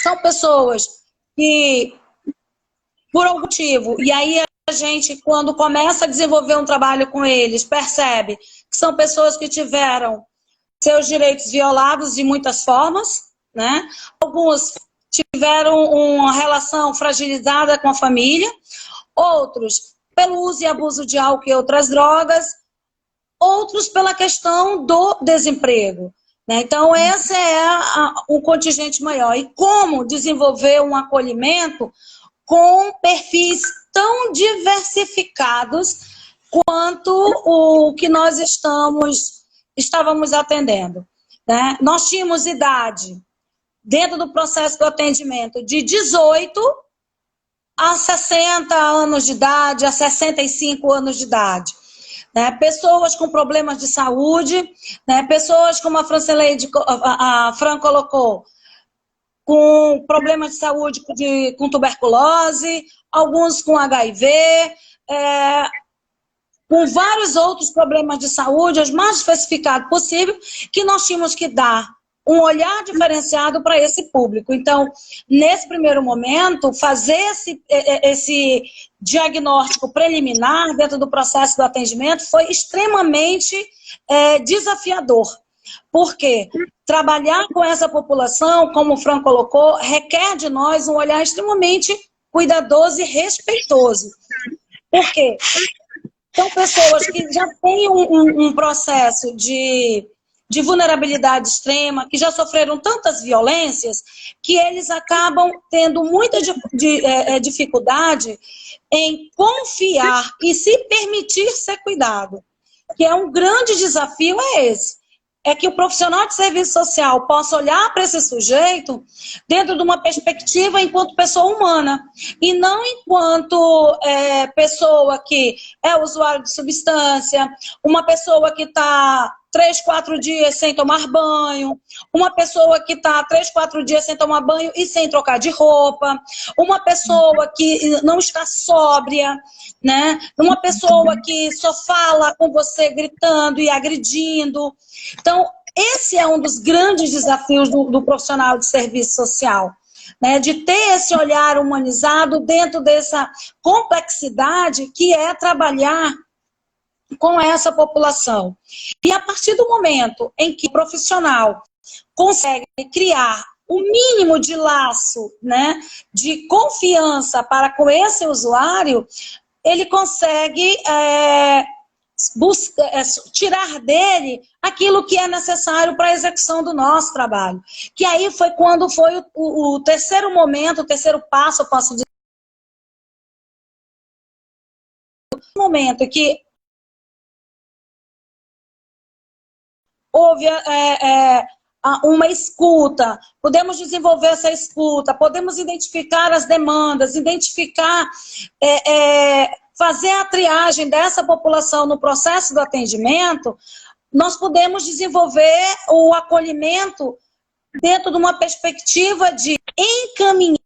São pessoas que, por algum motivo, e aí a gente, quando começa a desenvolver um trabalho com eles, percebe que são pessoas que tiveram seus direitos violados de muitas formas, né? Alguns tiveram uma relação fragilizada com a família, outros pelo uso e abuso de álcool e outras drogas, outros pela questão do desemprego. Né? Então, esse é o contingente maior. E como desenvolver um acolhimento com perfis tão diversificados quanto o que nós estávamos atendendo. Né? Nós tínhamos idade, dentro do processo do atendimento, de 18 a 60 anos de idade, a 65 anos de idade. Né? Pessoas com problemas de saúde, né? Pessoas como a Fran colocou, com problemas de saúde, com tuberculose, alguns com HIV, com vários outros problemas de saúde, os mais especificados possível, que nós tínhamos que dar um olhar diferenciado para esse público. Então, nesse primeiro momento, fazer esse diagnóstico preliminar dentro do processo do atendimento foi extremamente desafiador. Por quê? Trabalhar com essa população, como o Fran colocou, requer de nós um olhar extremamente cuidadoso e respeitoso. Por quê? São pessoas que já têm um processo de vulnerabilidade extrema, que já sofreram tantas violências, que eles acabam tendo muita dificuldade em confiar e se permitir ser cuidado. Que é um grande desafio esse. É que o profissional de serviço social possa olhar para esse sujeito dentro de uma perspectiva enquanto pessoa humana, e não enquanto pessoa que é usuário de substância, uma pessoa que está 3, 4 dias sem tomar banho, uma pessoa que está 3, 4 dias sem tomar banho e sem trocar de roupa, uma pessoa que não está sóbria, né? Uma pessoa que só fala com você gritando e agredindo. Então, esse é um dos grandes desafios do profissional de serviço social, né? De ter esse olhar humanizado dentro dessa complexidade que é trabalhar com essa população. E a partir do momento em que o profissional consegue criar o mínimo de laço, né, de confiança para com esse usuário, ele consegue tirar dele aquilo que é necessário para a execução do nosso trabalho. Que aí foi quando foi o terceiro momento, o terceiro passo, eu posso dizer, o momento que houve uma escuta, podemos desenvolver essa escuta, podemos identificar as demandas, fazer a triagem dessa população no processo do atendimento, nós podemos desenvolver o acolhimento dentro de uma perspectiva de encaminhar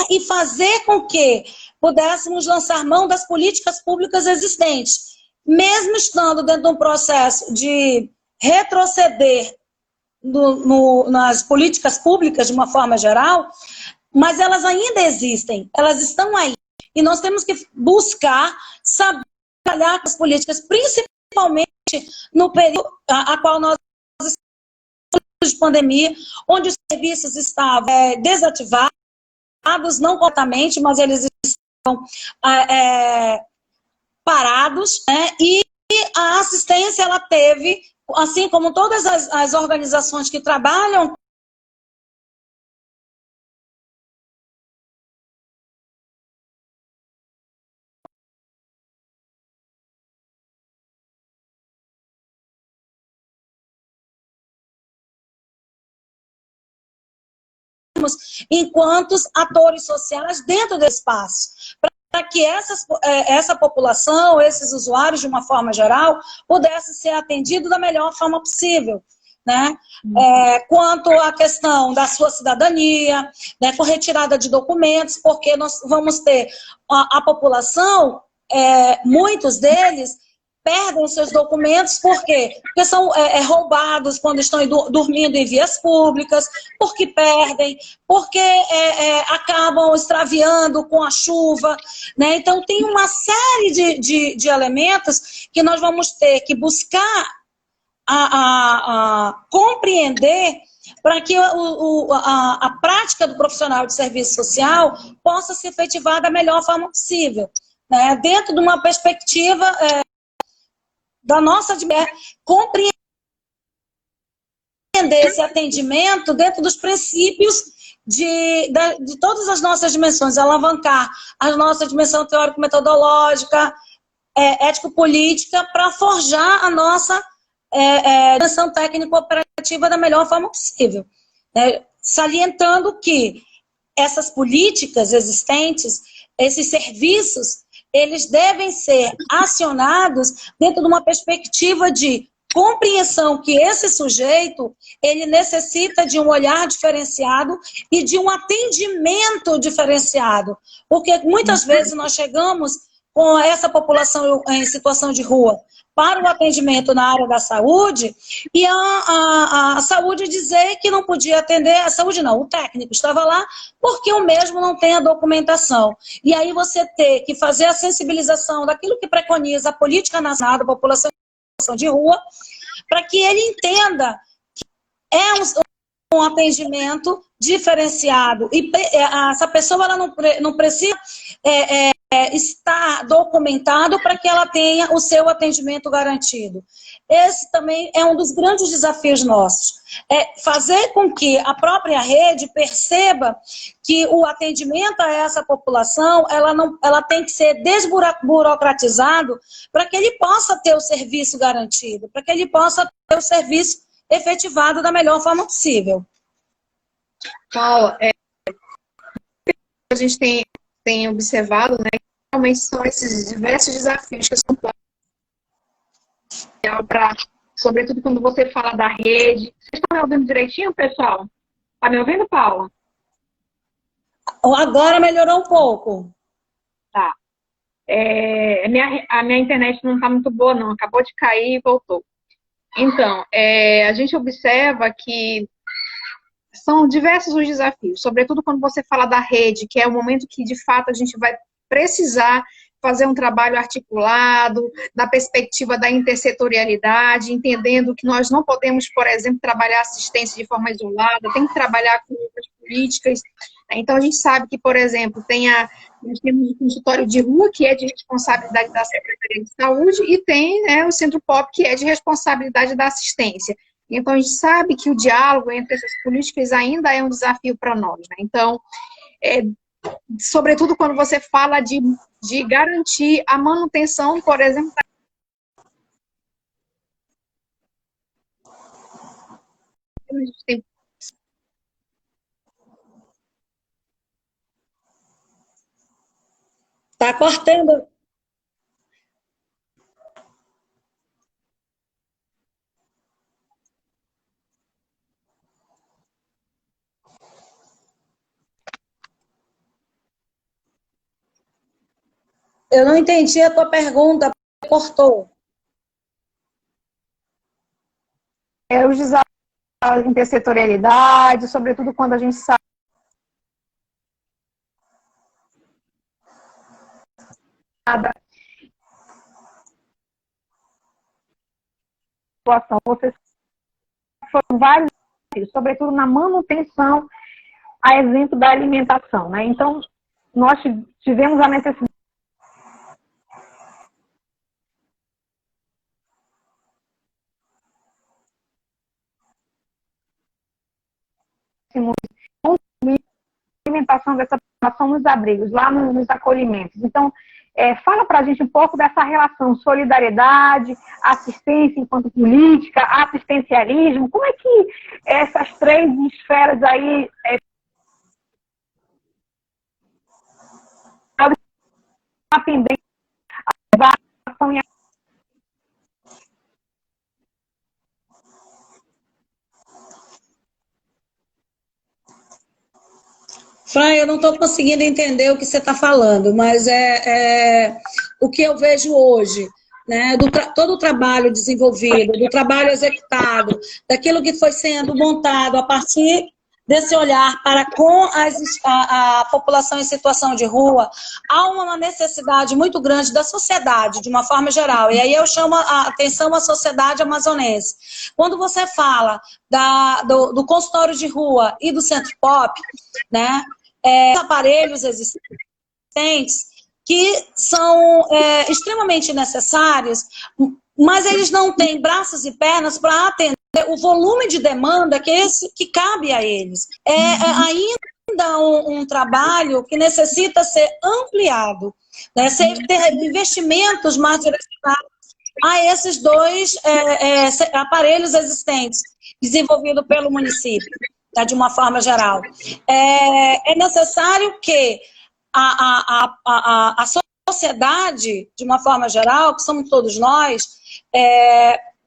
e fazer com que pudéssemos lançar mão das políticas públicas existentes, mesmo estando dentro de um processo de retroceder nas políticas públicas de uma forma geral, mas elas ainda existem, elas estão aí. E nós temos que buscar saber trabalhar com as políticas, principalmente no período a qual nós estamos de pandemia, onde os serviços estavam desativados, não completamente, mas eles estão parados, né? E a assistência, ela teve, assim como todas as organizações que trabalham enquanto atores sociais dentro desse espaço, para que essa população, esses usuários, de uma forma geral, pudesse ser atendido da melhor forma possível. Né? Quanto à questão da sua cidadania, né, com retirada de documentos, porque nós vamos ter a população, muitos deles perdem seus documentos, por quê? Porque são roubados quando estão dormindo em vias públicas, porque perdem, porque acabam extraviando com a chuva, né? Então tem uma série de elementos que nós vamos ter que buscar compreender para que a prática do profissional de serviço social possa se efetivar da melhor forma possível, né? Dentro de uma perspectiva da nossa compreender esse atendimento dentro dos princípios de todas as nossas dimensões, alavancar a nossa dimensão teórico-metodológica, ético-política, para forjar a nossa dimensão técnico-operativa da melhor forma possível. Salientando que essas políticas existentes, esses serviços, eles devem ser acionados dentro de uma perspectiva de compreensão que esse sujeito, ele necessita de um olhar diferenciado e de um atendimento diferenciado. Porque muitas vezes nós chegamos com essa população em situação de rua para o atendimento na área da saúde, e a saúde dizer que não podia atender, a saúde não, o técnico estava lá, porque o mesmo não tem a documentação. E aí você ter que fazer a sensibilização daquilo que preconiza a política nacional da população de rua, para que ele entenda que é um atendimento diferenciado. E essa pessoa ela não precisa estar documentado para que ela tenha o seu atendimento garantido. Esse também é um dos grandes desafios nossos. Fazer com que a própria rede perceba que o atendimento a essa população, ela tem que ser desburocratizado para que ele possa ter o serviço garantido, para que ele possa ter o serviço efetivado da melhor forma possível. Paula, a gente tem observado, né, que realmente são esses diversos desafios que são para, sobretudo quando você fala da rede. Vocês estão me ouvindo direitinho, pessoal? Está me ouvindo, Paula? Agora melhorou um pouco. Tá. A minha internet não está muito boa, não. Acabou de cair e voltou. Então, a gente observa que são diversos os desafios, sobretudo quando você fala da rede, que é o momento que, de fato, a gente vai precisar fazer um trabalho articulado, da perspectiva da intersetorialidade, entendendo que nós não podemos, por exemplo, trabalhar assistência de forma isolada, tem que trabalhar com outras políticas. Então, a gente sabe que, por exemplo, nós temos o consultório de rua, que é de responsabilidade da Secretaria de Saúde, e tem, né, o Centro POP, que é de responsabilidade da assistência. Então, a gente sabe que o diálogo entre essas políticas ainda é um desafio para nós, né? Então, sobretudo quando você fala de garantir a manutenção, por exemplo, a gente tem... Está cortando. Eu não entendi a tua pergunta, cortou. Os desafios da intersetorialidade, sobretudo quando a gente sabe situação. Vocês foram vários desafios, sobretudo na manutenção a exemplo da alimentação, né? Então, nós tivemos a necessidade de alimentação dessa população nos abrigos, lá nos acolhimentos. Então, fala para a gente um pouco dessa relação solidariedade, assistência enquanto política, assistencialismo. Como é que essas três esferas aí atendem a população e Fran, eu não estou conseguindo entender o que você está falando, mas o que eu vejo hoje, né, todo o trabalho desenvolvido, do trabalho executado, daquilo que foi sendo montado a partir desse olhar para com a população em situação de rua, há uma necessidade muito grande da sociedade, de uma forma geral. E aí eu chamo a atenção à sociedade amazonense. Quando você fala do consultório de rua e do centro pop, né, aparelhos existentes que são extremamente necessários, mas eles não têm braços e pernas para atender o volume de demanda que cabe a eles. Ainda um trabalho que necessita ser ampliado, né, ter investimentos mais direcionados a esses dois aparelhos existentes, desenvolvidos pelo município. De uma forma geral. É necessário que a sociedade, de uma forma geral, que somos todos nós,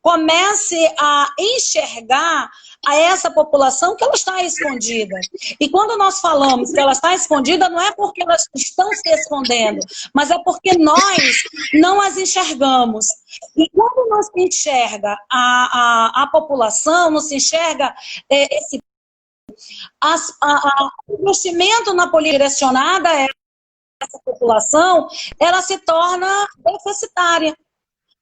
comece a enxergar a essa população que ela está escondida. E quando nós falamos que ela está escondida, não é porque elas estão se escondendo, mas é porque nós não as enxergamos. E quando não se enxerga a população, não se enxerga esse o investimento na política direcionada a essa população, ela se torna deficitária.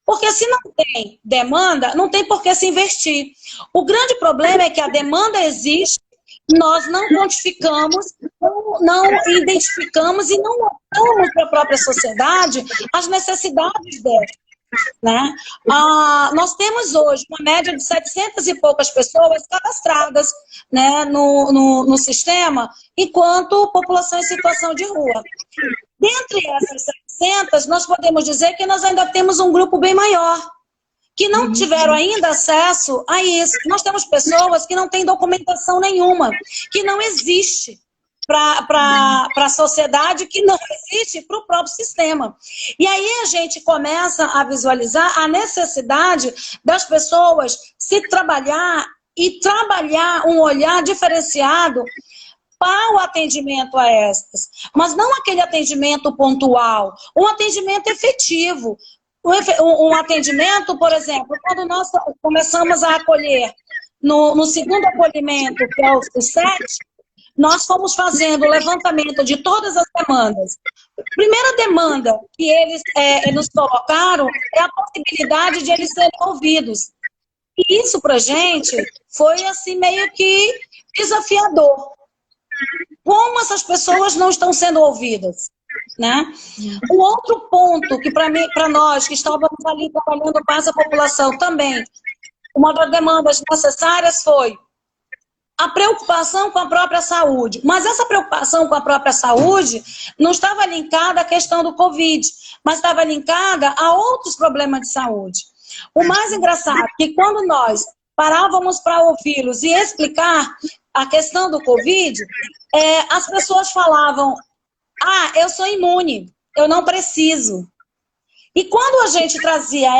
Porque se não tem demanda, não tem por que se investir. O grande problema é que a demanda existe, nós não quantificamos, não identificamos e não mostramos para a própria sociedade as necessidades dela. Né? Nós temos hoje uma média de 700 e poucas pessoas cadastradas, né, no sistema, enquanto população em situação de rua. Dentre essas 700, nós podemos dizer que nós ainda temos um grupo bem maior, que não tiveram ainda acesso a isso. Nós temos pessoas que não têm documentação nenhuma, que não existe para a sociedade, que não existe para o próprio sistema. E aí a gente começa a visualizar a necessidade das pessoas se trabalhar e trabalhar um olhar diferenciado para o atendimento a estas. Mas não aquele atendimento pontual, um atendimento efetivo. Um atendimento, por exemplo, quando nós começamos a acolher no segundo acolhimento, que é o 7, nós fomos fazendo o levantamento de todas as demandas. A primeira demanda que eles nos colocaram é a possibilidade de eles serem ouvidos. E isso, para a gente, foi assim meio que desafiador. Como essas pessoas não estão sendo ouvidas? Né? Um outro ponto que, para nós, que estávamos ali trabalhando com essa população também, uma das demandas necessárias foi a preocupação com a própria saúde. Mas essa preocupação com a própria saúde não estava linkada à questão do Covid, mas estava linkada a outros problemas de saúde. O mais engraçado é que quando nós parávamos para ouvi-los e explicar a questão do Covid, as pessoas falavam: eu sou imune, eu não preciso. E quando a gente trazia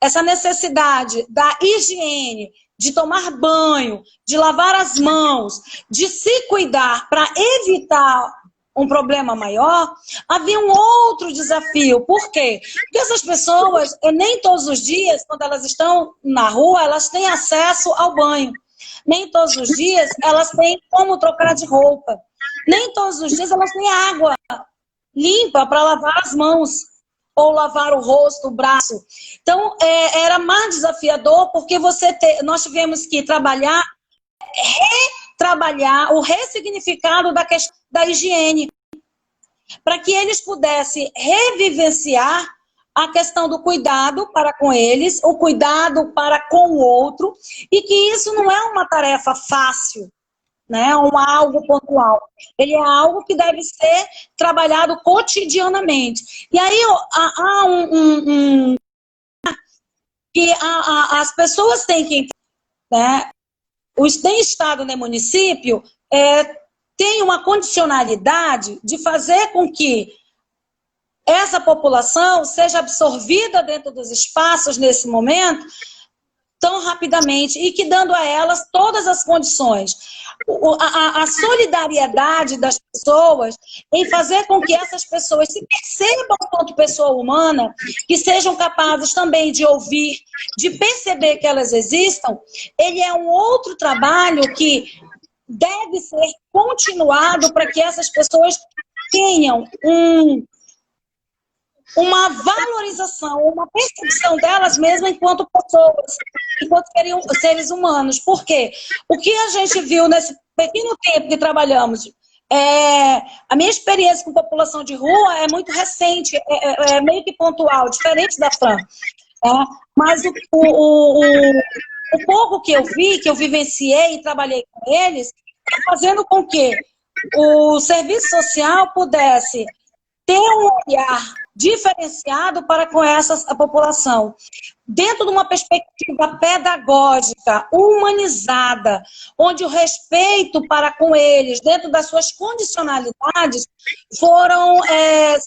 essa necessidade da higiene, de tomar banho, de lavar as mãos, de se cuidar para evitar um problema maior, havia um outro desafio. Por quê? Porque essas pessoas, nem todos os dias, quando elas estão na rua, elas têm acesso ao banho. Nem todos os dias elas têm como trocar de roupa. Nem todos os dias elas têm água limpa para lavar as mãos ou lavar o rosto, o braço. Então, era mais desafiador porque nós tivemos que trabalhar trabalhar o ressignificado da higiene, para que eles pudessem revivenciar a questão do cuidado para com eles, o cuidado para com o outro, e que isso não é uma tarefa fácil, né? Algo pontual. Ele é algo que deve ser trabalhado cotidianamente. E aí há que as pessoas têm que, né? Tem estado, né, município, tem uma condicionalidade de fazer com que essa população seja absorvida dentro dos espaços nesse momento tão rapidamente e que dando a elas todas as condições. A solidariedade das pessoas em fazer com que essas pessoas se percebam enquanto pessoa humana, que sejam capazes também de ouvir, de perceber que elas existam, ele é um outro trabalho que deve ser continuado para que essas pessoas tenham uma valorização, uma percepção delas mesmas enquanto pessoas, enquanto seres humanos. Por quê? O que a gente viu nesse pequeno tempo que trabalhamos, a minha experiência com população de rua é muito recente, é meio que pontual, diferente da Fran. Mas o pouco que eu vi, que eu vivenciei e trabalhei com eles, fazendo com que o serviço social pudesse ter um olhar diferenciado para com a população, dentro de uma perspectiva pedagógica, humanizada, onde o respeito para com eles, dentro das suas condicionalidades, foram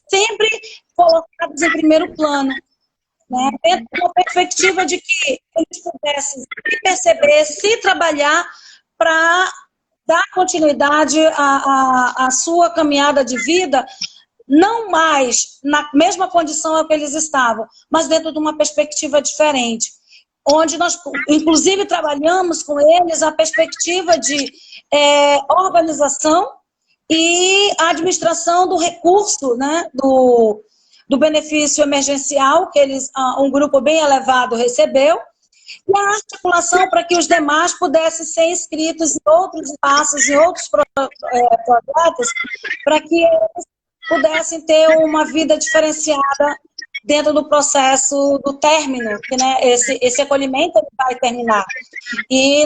sempre colocados em primeiro plano, né? Dentro de uma perspectiva de que eles pudessem se perceber, se trabalhar para dar continuidade à sua caminhada de vida, não mais na mesma condição que eles estavam, mas dentro de uma perspectiva diferente, onde nós, inclusive, trabalhamos com eles a perspectiva de organização e administração do recurso, né, do benefício emergencial, que um grupo bem elevado recebeu, e a articulação para que os demais pudessem ser inscritos em outros espaços, em outros projetos, para que eles pudessem ter uma vida diferenciada dentro do processo do término, que, né, esse acolhimento vai terminar. E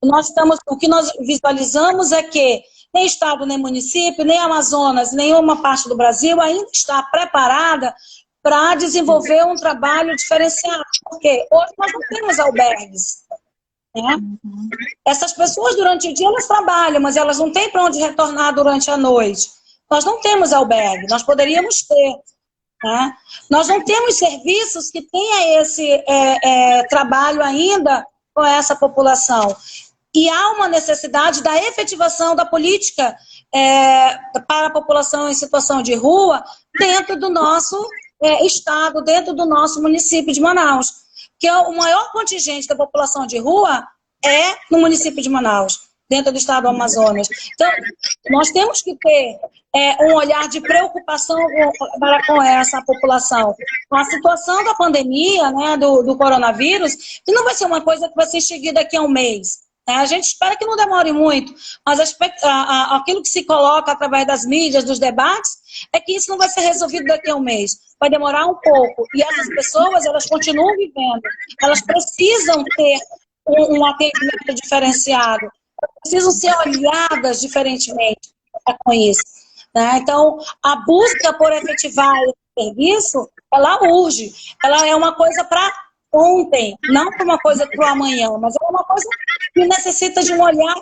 o que nós visualizamos é que nem Estado, nem município, nem Amazonas, nenhuma parte do Brasil ainda está preparada para desenvolver um trabalho diferenciado, porque hoje nós não temos albergues, né? Essas pessoas durante o dia elas trabalham, mas elas não têm para onde retornar durante a noite. Nós não temos albergue, nós poderíamos ter, né? Nós não temos serviços que tenham esse trabalho ainda com essa população. E há uma necessidade da efetivação da política para a população em situação de rua dentro do nosso estado, dentro do nosso município de Manaus. Que o maior contingente da população de rua é no município de Manaus, dentro do estado do Amazonas. Então, nós temos que ter um olhar de preocupação para com essa população. A situação da pandemia, né, do coronavírus, que não vai ser uma coisa que vai ser seguida daqui a um mês. Né? A gente espera que não demore muito, mas aquilo que se coloca através das mídias, dos debates, é que isso não vai ser resolvido daqui a um mês. Vai demorar um pouco. E essas pessoas, elas continuam vivendo. Elas precisam ter um atendimento diferenciado. Precisam ser olhadas diferentemente com isso, né? Então, a busca por efetivar esse serviço, ela urge. Ela é uma coisa para ontem, não para uma coisa para o amanhã, mas é uma coisa que necessita de um olhar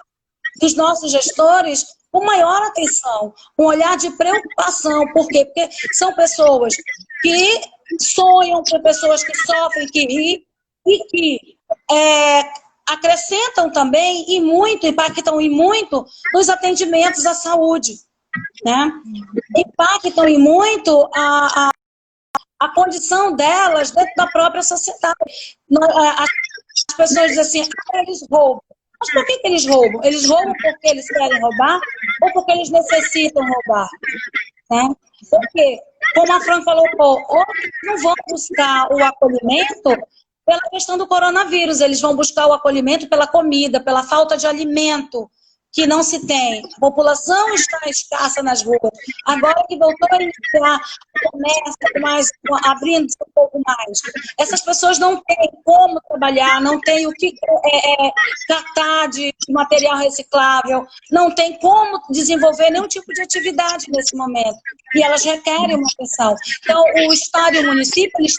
dos nossos gestores com maior atenção, um olhar de preocupação. Por quê? Porque são pessoas que sonham, são pessoas que sofrem, que riem e que acrescentam também e muito, impactam e muito nos atendimentos à saúde, né? Impactam e muito a condição delas dentro da própria sociedade. As pessoas dizem assim, eles roubam. Mas por que eles roubam? Eles roubam porque eles querem roubar ou porque eles necessitam roubar? Né? Porque, como a Fran colocou, hoje não vão buscar o acolhimento pela questão do coronavírus, eles vão buscar o acolhimento pela comida, pela falta de alimento, que não se tem. A população está escassa nas ruas. Agora que voltou a iniciar o comércio, abrindo-se um pouco mais, essas pessoas não têm como trabalhar, não têm o que tratar de material reciclável, não têm como desenvolver nenhum tipo de atividade nesse momento. E elas requerem uma atenção. Então, o Estado e o município, eles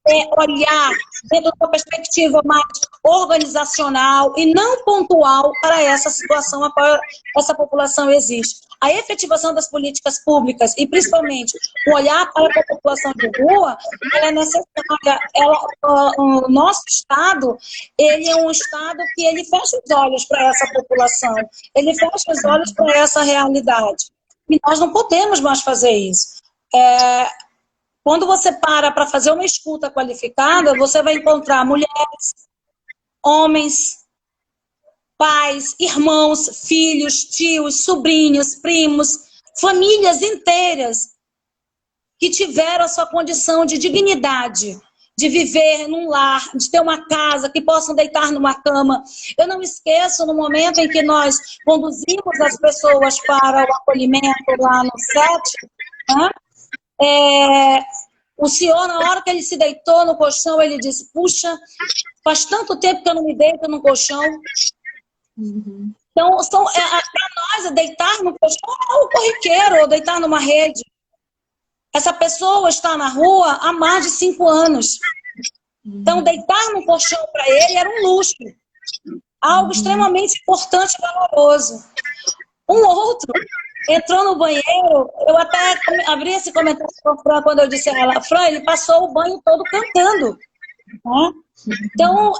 têm que olhar dentro de uma perspectiva mais organizacional e não pontual para essa situação a qual essa população existe. A efetivação das políticas públicas e, principalmente, o olhar para a população de rua, ela é necessária. O nosso Estado, ele é um Estado que ele fecha os olhos para essa população, ele fecha os olhos para essa realidade. E nós não podemos mais fazer isso. Quando você para fazer uma escuta qualificada, você vai encontrar mulheres, homens, pais, irmãos, filhos, tios, sobrinhos, primos, famílias inteiras que tiveram a sua condição de dignidade, de viver num lar, de ter uma casa, que possam deitar numa cama. Eu não esqueço no momento em que nós conduzimos as pessoas para o acolhimento lá no SET, né? O senhor, na hora que ele se deitou no colchão, ele disse, puxa, faz tanto tempo que eu não me deito no colchão. Uhum. Então, para nós, deitar no colchão é algo corriqueiro, ou deitar numa rede. Essa pessoa está na rua há mais de 5 anos. Então, deitar no colchão para ele era um luxo. Algo extremamente importante e valoroso. Um outro entrou no banheiro, eu até abri esse comentário com a Fran quando eu disse a ela, Fran, ele passou o banho todo cantando. Né? Então,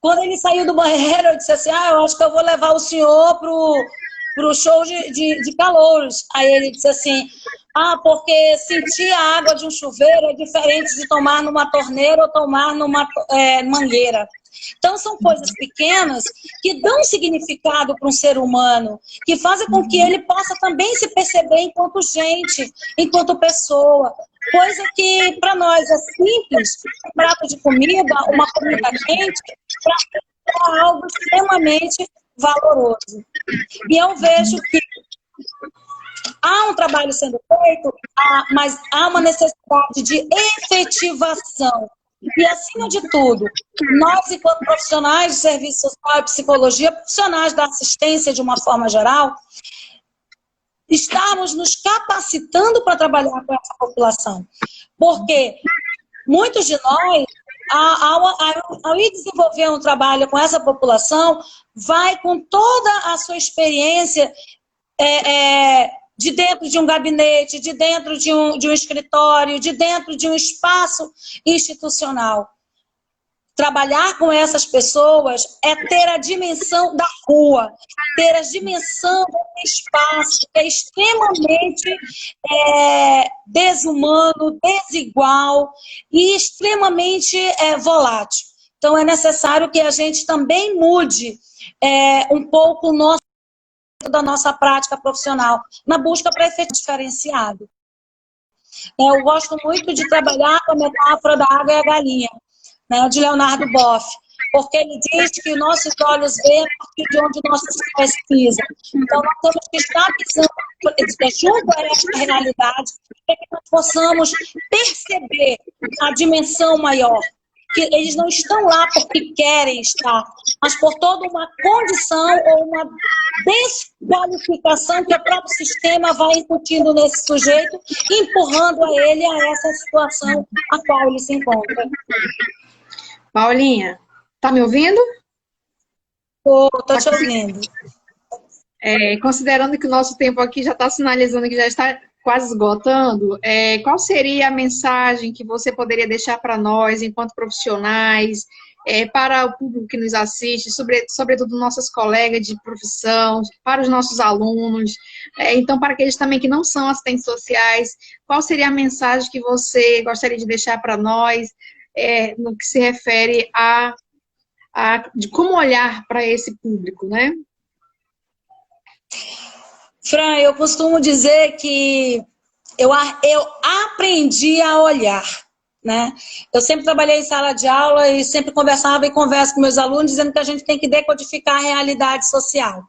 quando ele saiu do banheiro, eu disse assim, eu acho que eu vou levar o senhor pro show de calouros. Aí ele disse assim, porque sentir a água de um chuveiro é diferente de tomar numa torneira ou tomar numa mangueira. Então, são coisas pequenas que dão significado para um ser humano, que fazem com que ele possa também se perceber enquanto gente, enquanto pessoa. Coisa que, para nós, é simples, um prato de comida, uma comida quente, para é algo extremamente valoroso. E eu vejo que há um trabalho sendo feito, mas há uma necessidade de efetivação. E, acima de tudo, nós, enquanto profissionais de serviço social e psicologia, profissionais da assistência de uma forma geral, estamos nos capacitando para trabalhar com essa população. Porque muitos de nós, ao ir desenvolver um trabalho com essa população, vai com toda a sua experiência de dentro de um gabinete, de dentro de um escritório, de dentro de um espaço institucional. Trabalhar com essas pessoas é ter a dimensão da rua, ter a dimensão do espaço, que é extremamente desumano, desigual e extremamente volátil. Então, é necessário que a gente também mude um pouco o nosso da nossa prática profissional, na busca para efeito diferenciado. Eu gosto muito de trabalhar com a metáfora da água e a galinha, né, de Leonardo Boff, porque ele diz que nossos olhos veem a partir de onde nossos pés pisam. Então, nós temos que estar pisando junto a essa realidade para que nós possamos perceber a dimensão maior, que eles não estão lá porque querem estar, mas por toda uma condição ou uma desqualificação que o próprio sistema vai incutindo nesse sujeito, empurrando a ele a essa situação a qual ele se encontra. Paulinha, tá me ouvindo? Tô te ouvindo. Considerando que o nosso tempo aqui já está sinalizando que já está quase esgotando, qual seria a mensagem que você poderia deixar para nós, enquanto profissionais, para o público que nos assiste, sobretudo nossas colegas de profissão, para os nossos alunos, então para aqueles também que não são assistentes sociais, qual seria a mensagem que você gostaria de deixar para nós, no que se refere de como olhar para esse público, né? Fran, eu costumo dizer que eu aprendi a olhar. né? Eu sempre trabalhei em sala de aula e sempre conversava e converso com meus alunos dizendo que a gente tem que decodificar a realidade social.